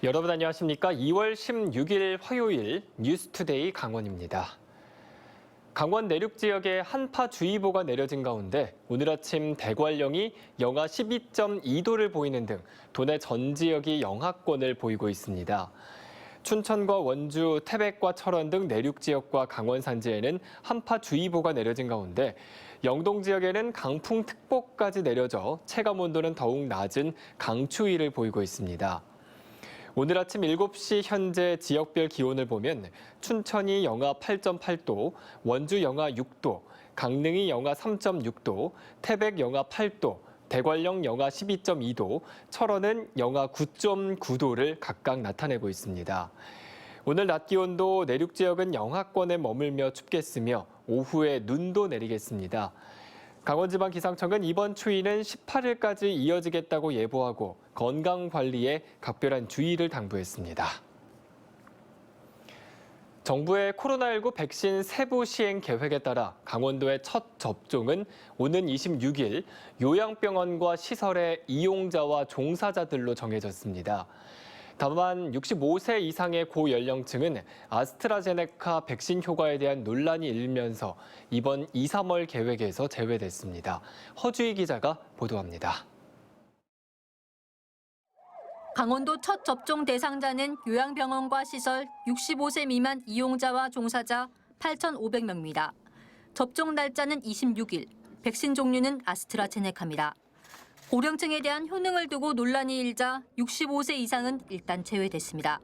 여러분 안녕하십니까? 2월 16일 화요일 뉴스투데이 강원입니다. 강원 내륙 지역에 한파주의보가 내려진 가운데 오늘 아침 대관령이 영하 12.2도를 보이는 등 도내 전 지역이 영하권을 보이고 있습니다. 춘천과 원주, 태백과 철원 등 내륙 지역과 강원 산지에는 한파주의보가 내려진 가운데 영동 지역에는 강풍특보까지 내려져 체감 온도는 더욱 낮은 강추위를 보이고 있습니다. 오늘 아침 7시 현재 지역별 기온을 보면 춘천이 영하 8.8도, 원주 영하 6도, 강릉이 영하 3.6도, 태백 영하 8도, 대관령 영하 12.2도, 철원은 영하 9.9도를 각각 나타내고 있습니다. 오늘 낮 기온도 내륙 지역은 영하권에 머물며 춥겠으며 오후에 눈도 내리겠습니다. 강원지방기상청은 이번 추위는 18일까지 이어지겠다고 예보하고 건강관리에 각별한 주의를 당부했습니다. 정부의 코로나19 백신 세부 시행 계획에 따라 강원도의 첫 접종은 오는 26일 요양병원과 시설의 이용자와 종사자들로 정해졌습니다. 다만 65세 이상의 고연령층은 아스트라제네카 백신 효과에 대한 논란이 일면서 이번 2, 3월 계획에서 제외됐습니다. 허주희 기자가 보도합니다. 강원도 첫 접종 대상자는 요양병원과 시설 65세 미만 이용자와 종사자 8,500명입니다. 접종 날짜는 26일, 백신 종류는 아스트라제네카입니다. 고령층에 대한 효능을 두고 논란이 일자 65세 이상은 일단 제외됐습니다.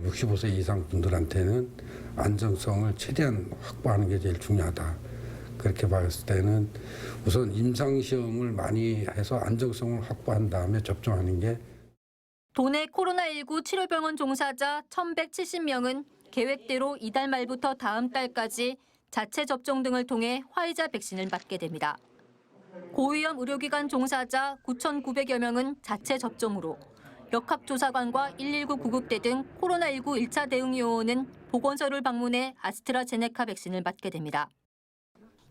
65세 이상 분들한테는 안정성을 최대한 확보하는 게 제일 중요하다. 그렇게 봤을 때는 우선 임상시험을 많이 해서 안정성을 확보한 다음에 접종하는 게. 도내 코로나19 치료병원 종사자 1,170명은 계획대로 이달 말부터 다음 달까지 자체 접종 등을 통해 화이자 백신을 맞게 됩니다. 고위험 의료기관 종사자 9,900여 명은 자체 접종으로 역학조사관과 119 구급대 등 코로나19 1차 대응 요원은 보건소를 방문해 아스트라제네카 백신을 맞게 됩니다.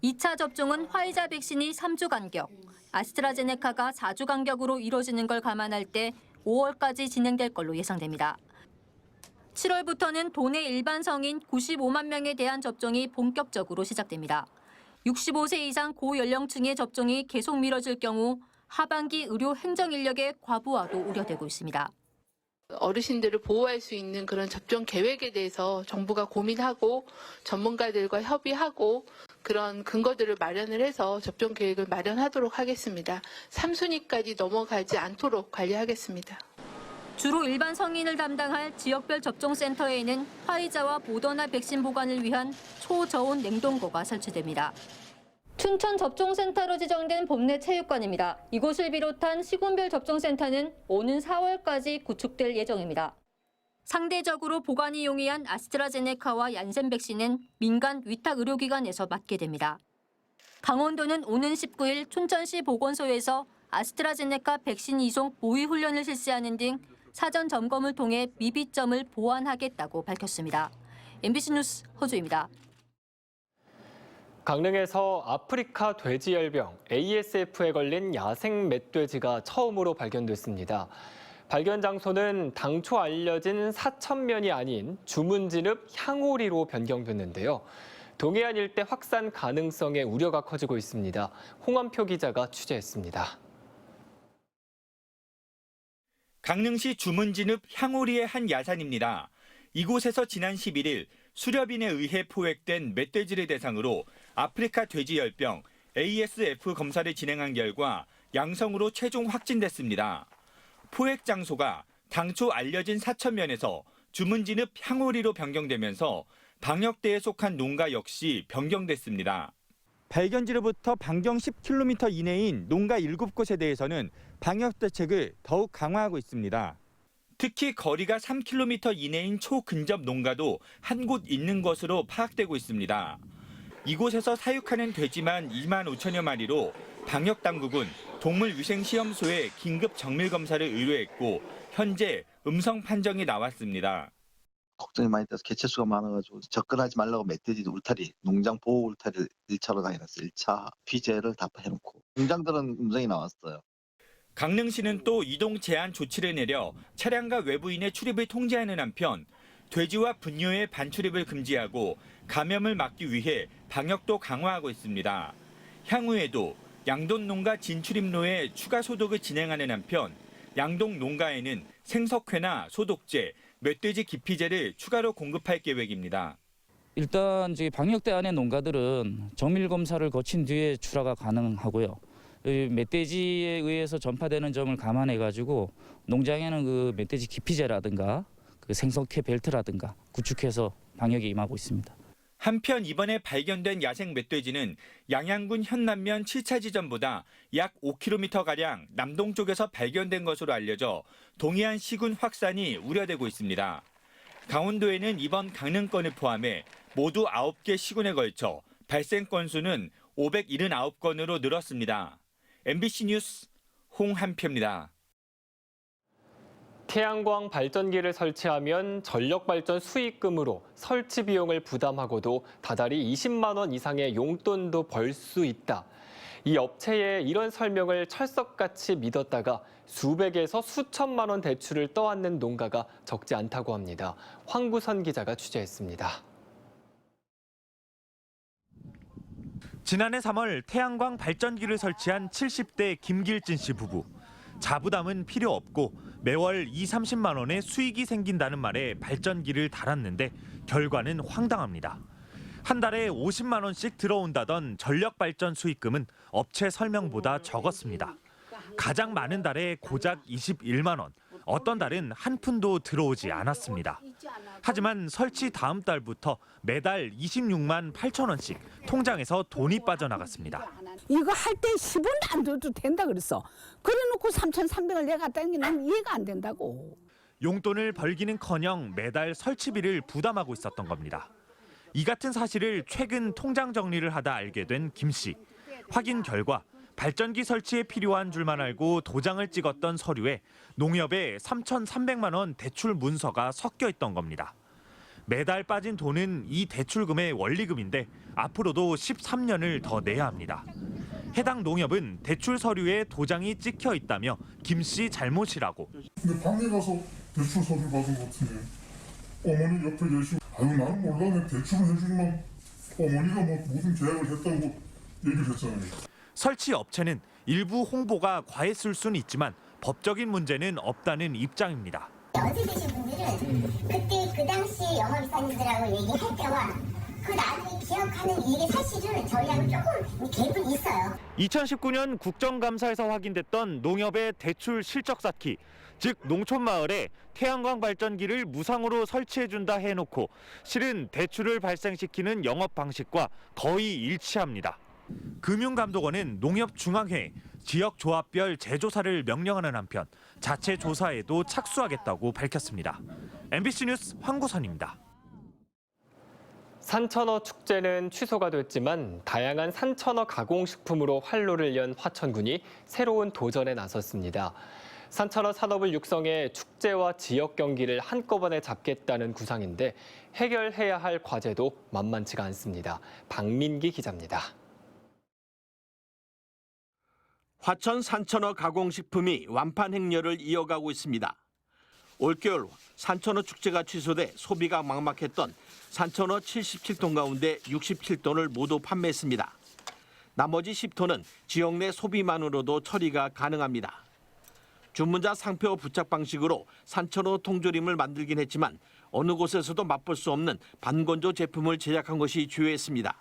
2차 접종은 화이자 백신이 3주 간격, 아스트라제네카가 4주 간격으로 이뤄지는 걸 감안할 때 5월까지 진행될 걸로 예상됩니다. 7월부터는 도내 일반 성인 95만 명에 대한 접종이 본격적으로 시작됩니다. 65세 이상 고연령층의 접종이 계속 미뤄질 경우 하반기 의료 행정 인력의 과부하도 우려되고 있습니다. 어르신들을 보호할 수 있는 그런 접종 계획에 대해서 정부가 고민하고 전문가들과 협의하고 그런 근거들을 마련을 해서 접종 계획을 마련하도록 하겠습니다. 3순위까지 넘어가지 않도록 관리하겠습니다. 주로 일반 성인을 담당할 지역별 접종센터에는 화이자와 모더나 백신 보관을 위한 초저온 냉동고가 설치됩니다. 춘천 접종센터로 지정된 봄내 체육관입니다. 이곳을 비롯한 시군별 접종센터는 오는 4월까지 구축될 예정입니다. 상대적으로 보관이 용이한 아스트라제네카와 얀센 백신은 민간 위탁 의료기관에서 맞게 됩니다. 강원도는 오는 19일 춘천시 보건소에서 아스트라제네카 백신 이송 모의 훈련을 실시하는 등 사전 점검을 통해 미비점을 보완하겠다고 밝혔습니다. MBC 뉴스 허주입니다. 강릉에서 아프리카 돼지열병 ASF에 걸린 야생 멧돼지가 처음으로 발견됐습니다. 발견 장소는 당초 알려진 사천면이 아닌 주문진읍 향오리로 변경됐는데요. 동해안 일대 확산 가능성에 우려가 커지고 있습니다. 홍원표 기자가 취재했습니다. 강릉시 주문진읍 향오리의 한 야산입니다. 이곳에서 지난 11일 수렵인에 의해 포획된 멧돼지를 대상으로 아프리카 돼지열병 ASF 검사를 진행한 결과 양성으로 최종 확진됐습니다. 포획 장소가 당초 알려진 사천면에서 주문진읍 향오리로 변경되면서 방역대에 속한 농가 역시 변경됐습니다. 발견지로부터 반경 10km 이내인 농가 7곳에 대해서는 방역 대책을 더욱 강화하고 있습니다. 특히 거리가 3km 이내인 초근접 농가도 한 곳 있는 것으로 파악되고 있습니다. 이곳에서 사육하는 돼지만 2만 5천여 마리로 방역당국은 동물위생시험소에 긴급 정밀검사를 의뢰했고 현재 음성 판정이 나왔습니다. 걱정이 많이 돼서 개체수가 많아가지고 접근하지 말라고 멧돼지 울타리, 농장 보호 울타리를 1차로 다녀놨어요. 1차 피제를 다 해놓고. 농장들은 음성이 나왔어요. 강릉시는 또 이동 제한 조치를 내려 차량과 외부인의 출입을 통제하는 한편 돼지와 분뇨의 반출입을 금지하고 감염을 막기 위해 방역도 강화하고 있습니다. 향후에도 양돈 농가 진출입로에 추가 소독을 진행하는 한편 양동 농가에는 생석회나 소독제, 멧돼지 기피제를 추가로 공급할 계획입니다. 일단 방역대 안의 농가들은 정밀 검사를 거친 뒤에 출하가 가능하고요. 멧돼지에 의해서 전파되는 점을 감안해 가지고 농장에는 그 멧돼지 기피제라든가 그 생석회 벨트라든가 구축해서 방역에 임하고 있습니다. 한편 이번에 발견된 야생 멧돼지는 양양군 현남면 7차 지점보다 약 5km가량 남동쪽에서 발견된 것으로 알려져 동해안 시군 확산이 우려되고 있습니다. 강원도에는 이번 강릉권을 포함해 모두 9개 시군에 걸쳐 발생 건수는 579건으로 늘었습니다. MBC 뉴스 홍한표입니다. 태양광 발전기를 설치하면 전력발전 수익금으로 설치 비용을 부담하고도 다달이 20만 원 이상의 용돈도 벌 수 있다. 이 업체의 이런 설명을 철석같이 믿었다가 수백에서 수천만 원 대출을 떠안는 농가가 적지 않다고 합니다. 황구선 기자가 취재했습니다. 지난해 3월 태양광 발전기를 설치한 70대 김길진 씨 부부. 자부담은 필요 없고 매월 20-30만 원의 수익이 생긴다는 말에 발전기를 달았는데 결과는 황당합니다. 한 달에 50만 원씩 들어온다던 전력 발전 수익금은 업체 설명보다 적었습니다. 가장 많은 달에 고작 21만 원, 어떤 달은 한 푼도 들어오지 않았습니다. 하지만 설치 다음 달부터 매달 26만 8천 원씩 통장에서 돈이 빠져나갔습니다. 이거 할 때 10원도 안 줘도 된다 그랬어. 그래놓고 3,300을 내가 딴 게 난 이해가 안 된다고. 용돈을 벌기는커녕 매달 설치비를 부담하고 있었던 겁니다. 이 같은 사실을 최근 통장 정리를 하다 알게 된 김 씨. 확인 결과 발전기 설치에 필요한 줄만 알고 도장을 찍었던 서류에 농협에 3,300만 원 대출 문서가 섞여 있던 겁니다. 매달 빠진 돈은 이 대출금의 원리금인데 앞으로도 13년을 더 내야 합니다. 해당 농협은 대출 서류에 도장이 찍혀 있다며 김 씨 잘못이라고. 근데 방에 가서 대출 서류 받은 것 같은데 어머니 옆에 계시고 나는 몰라 내 대출을 해주지만 어머니가 뭐 무슨 계약을 했다고 얘기를 했잖아요. 설치 업체는 일부 홍보가 과했을 수는 있지만 법적인 문제는 없다는 입장입니다. 연세되신 분들은 그때 그 당시에 영업이사님들하고 얘기할 때와 그 나중에 기억하는 이게 사실은 저희하고 조금 갭은 있어요. 2019년 국정감사에서 확인됐던 농협의 대출 실적 쌓기, 즉 농촌마을에 태양광 발전기를 무상으로 설치해준다 해놓고 실은 대출을 발생시키는 영업 방식과 거의 일치합니다. 금융감독원은 농협중앙회, 지역조합별 재조사를 명령하는 한편 자체 조사에도 착수하겠다고 밝혔습니다. MBC 뉴스 황구선입니다. 산천어 축제는 취소가 됐지만 다양한 산천어 가공식품으로 활로를 연 화천군이 새로운 도전에 나섰습니다. 산천어 산업을 육성해 축제와 지역 경기를 한꺼번에 잡겠다는 구상인데 해결해야 할 과제도 만만치가 않습니다. 박민기 기자입니다. 화천 산천어 가공식품이 완판 행렬을 이어가고 있습니다. 올겨울 산천어 축제가 취소돼 소비가 막막했던 산천어 77톤 가운데 67톤을 모두 판매했습니다. 나머지 10톤은 지역 내 소비만으로도 처리가 가능합니다. 주문자 상표 부착 방식으로 산천어 통조림을 만들긴 했지만 어느 곳에서도 맛볼 수 없는 반건조 제품을 제작한 것이 주요했습니다.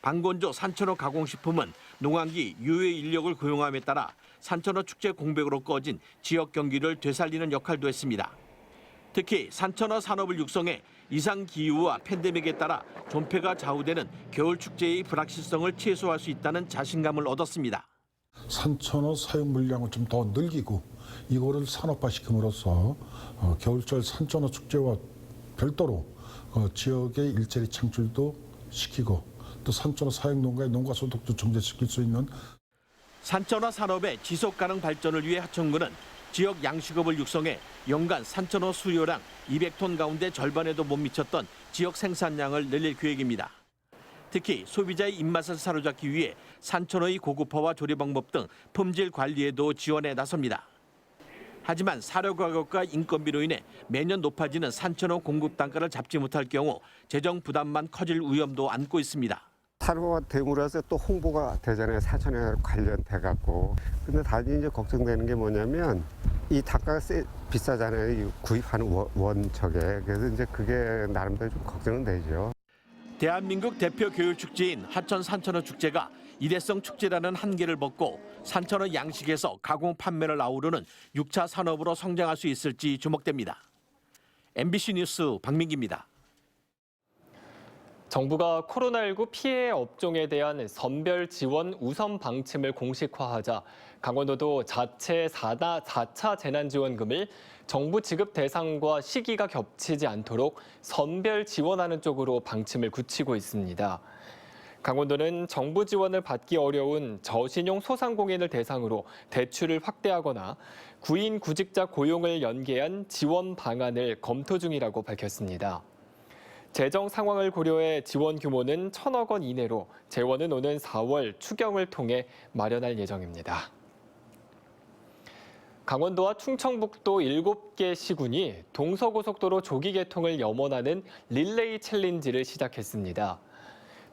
반건조 산천어 가공식품은 농한기 유해 인력을 고용함에 따라 산천어 축제 공백으로 꺼진 지역 경기를 되살리는 역할도 했습니다. 특히 산천어 산업을 육성해 이상 기후와 팬데믹에 따라 존폐가 좌우되는 겨울 축제의 불확실성을 최소화할 수 있다는 자신감을 얻었습니다. 산천어 사용 물량을 좀 더 늘리고 이거를 산업화시킴으로써 겨울철 산천어 축제와 별도로 지역의 일자리 창출도 시키고 또 산천어 사용 농가의 농가 소득도 증대시킬 수 있는 산천어 산업의 지속 가능 발전을 위해 하천군은 지역 양식업을 육성해 연간 산천어 수요량 200톤 가운데 절반에도 못 미쳤던 지역 생산량을 늘릴 계획입니다. 특히 소비자의 입맛을 사로잡기 위해 산천어의 고급화와 조리 방법 등 품질 관리에도 지원에 나섭니다. 하지만 사료 가격과 인건비로 인해 매년 높아지는 산천어 공급 단가를 잡지 못할 경우 재정 부담만 커질 위험도 안고 있습니다. 사료가 됨으로써 또 홍보가 되잖아요. 산천어에 관련돼 갖고. 근데 단지 이제 걱정되는 게 뭐냐면 이 단가가 비싸잖아요. 이 구입하는 원척에. 그래서 이제 그게 나름대로 좀 걱정은 되죠. 대한민국 대표 교육축제인 하천 산천어 축제가 일회성 축제라는 한계를 벗고 산천어 양식에서 가공 판매를 아우르는 6차 산업으로 성장할 수 있을지 주목됩니다. MBC 뉴스 박민기입니다. 정부가 코로나19 피해 업종에 대한 선별 지원 우선 방침을 공식화하자 강원도도 자체 4차 재난지원금을 정부 지급 대상과 시기가 겹치지 않도록 선별 지원하는 쪽으로 방침을 굳히고 있습니다. 강원도는 정부 지원을 받기 어려운 저신용 소상공인을 대상으로 대출을 확대하거나 구인 구직자 고용을 연계한 지원 방안을 검토 중이라고 밝혔습니다. 재정 상황을 고려해 지원 규모는 1,000억 원 이내로 재원은 오는 4월 추경을 통해 마련할 예정입니다. 강원도와 충청북도 7개 시군이 동서고속도로 조기 개통을 염원하는 릴레이 챌린지를 시작했습니다.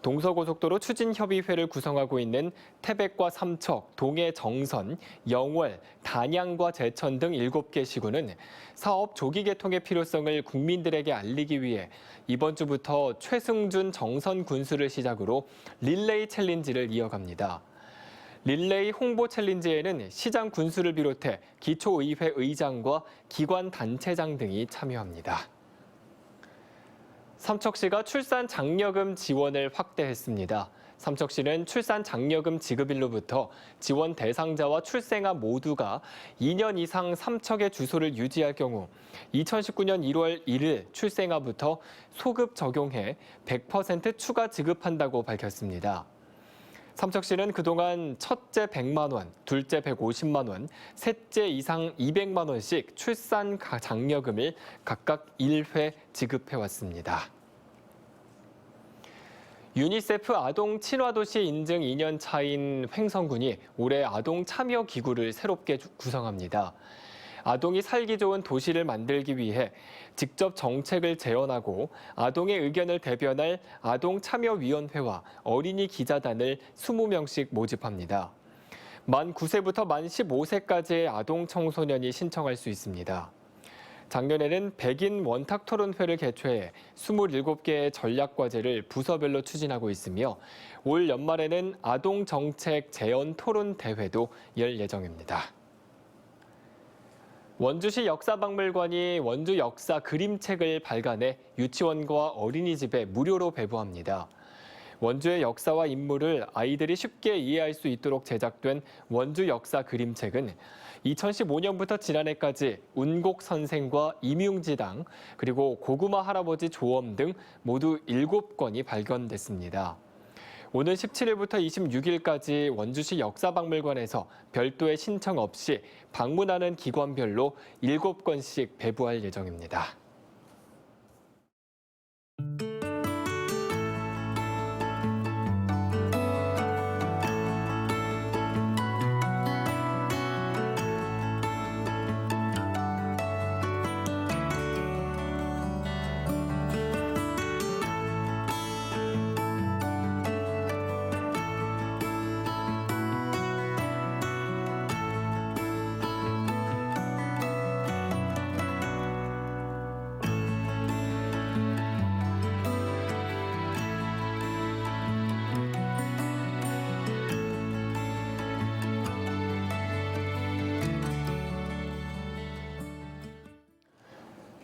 동서고속도로 추진협의회를 구성하고 있는 태백과 삼척, 동해 정선, 영월, 단양과 제천 등 7개 시군은 사업 조기 개통의 필요성을 국민들에게 알리기 위해 이번 주부터 최승준 정선 군수를 시작으로 릴레이 챌린지를 이어갑니다. 릴레이 홍보 챌린지에는 시장 군수를 비롯해 기초의회 의장과 기관 단체장 등이 참여합니다. 삼척시가 출산 장려금 지원을 확대했습니다. 삼척시는 출산 장려금 지급일로부터 지원 대상자와 출생아 모두가 2년 이상 삼척의 주소를 유지할 경우 2019년 1월 1일 출생아부터 소급 적용해 100% 추가 지급한다고 밝혔습니다. 삼척시는 그동안 첫째 100만 원, 둘째 150만 원, 셋째 이상 200만 원씩 출산 장려금을 각각 1회 지급해왔습니다. 유니세프 아동 친화도시 인증 2년 차인 횡성군이 올해 아동 참여 기구를 새롭게 구성합니다. 아동이 살기 좋은 도시를 만들기 위해 직접 정책을 제언하고 아동의 의견을 대변할 아동참여위원회와 어린이 기자단을 20명씩 모집합니다. 만 9세부터 만 15세까지의 아동 청소년이 신청할 수 있습니다. 작년에는 백인 원탁 토론회를 개최해 27개의 전략과제를 부서별로 추진하고 있으며 올 연말에는 아동정책 제언 토론 대회도 열 예정입니다. 원주시 역사박물관이 원주 역사 그림책을 발간해 유치원과 어린이집에 무료로 배부합니다. 원주의 역사와 인물을 아이들이 쉽게 이해할 수 있도록 제작된 원주 역사 그림책은 2015년부터 지난해까지 운곡 선생과 임용지당 그리고 고구마 할아버지 조엄 등 모두 7권이 발견됐습니다. 오는 17일부터 26일까지 원주시 역사박물관에서 별도의 신청 없이 방문하는 기관별로 7권씩 배부할 예정입니다.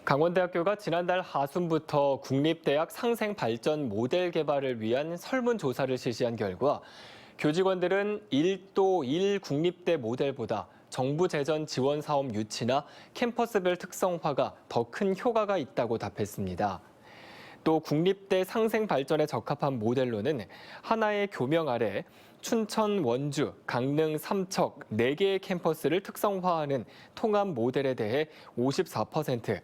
강원대학교가 지난달 하순부터 국립대학 상생발전 모델 개발을 위한 설문조사를 실시한 결과 교직원들은 1도 1 국립대 모델보다 정부 재정 지원 사업 유치나 캠퍼스별 특성화가 더 큰 효과가 있다고 답했습니다. 또 국립대 상생발전에 적합한 모델로는 하나의 교명 아래 춘천, 원주, 강릉, 삼척 4개의 캠퍼스를 특성화하는 통합 모델에 대해 54%,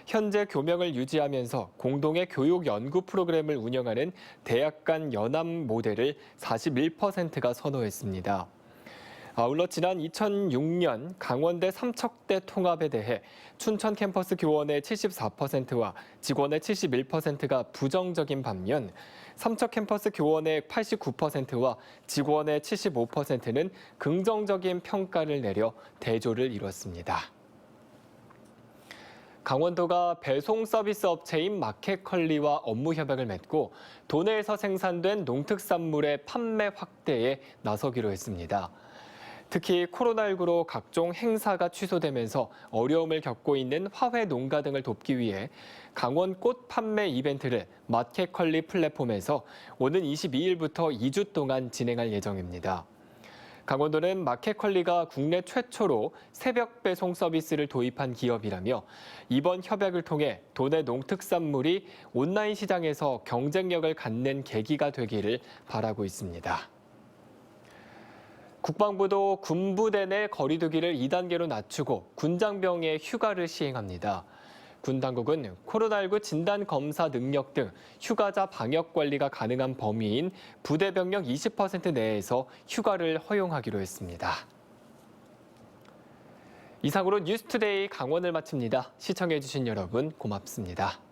현재 교명을 유지하면서 공동의 교육 연구 프로그램을 운영하는 대학 간 연합 모델을 41%가 선호했습니다. 아울러 지난 2006년 강원대 삼척대 통합에 대해 춘천 캠퍼스 교원의 74%와 직원의 71%가 부정적인 반면 삼척 캠퍼스 교원의 89%와 직원의 75%는 긍정적인 평가를 내려 대조를 이뤘습니다. 강원도가 배송 서비스 업체인 마켓컬리와 업무 협약을 맺고 도내에서 생산된 농특산물의 판매 확대에 나서기로 했습니다. 특히 코로나19로 각종 행사가 취소되면서 어려움을 겪고 있는 화훼 농가 등을 돕기 위해 강원 꽃 판매 이벤트를 마켓컬리 플랫폼에서 오는 22일부터 2주 동안 진행할 예정입니다. 강원도는 마켓컬리가 국내 최초로 새벽 배송 서비스를 도입한 기업이라며 이번 협약을 통해 도내 농특산물이 온라인 시장에서 경쟁력을 갖는 계기가 되기를 바라고 있습니다. 국방부도 군부대 내 거리두기를 2단계로 낮추고 군장병의 휴가를 시행합니다. 군 당국은 코로나19 진단 검사 능력 등 휴가자 방역 관리가 가능한 범위인 부대 병력 20% 내에서 휴가를 허용하기로 했습니다. 이상으로 뉴스투데이 강원을 마칩니다. 시청해주신 여러분 고맙습니다.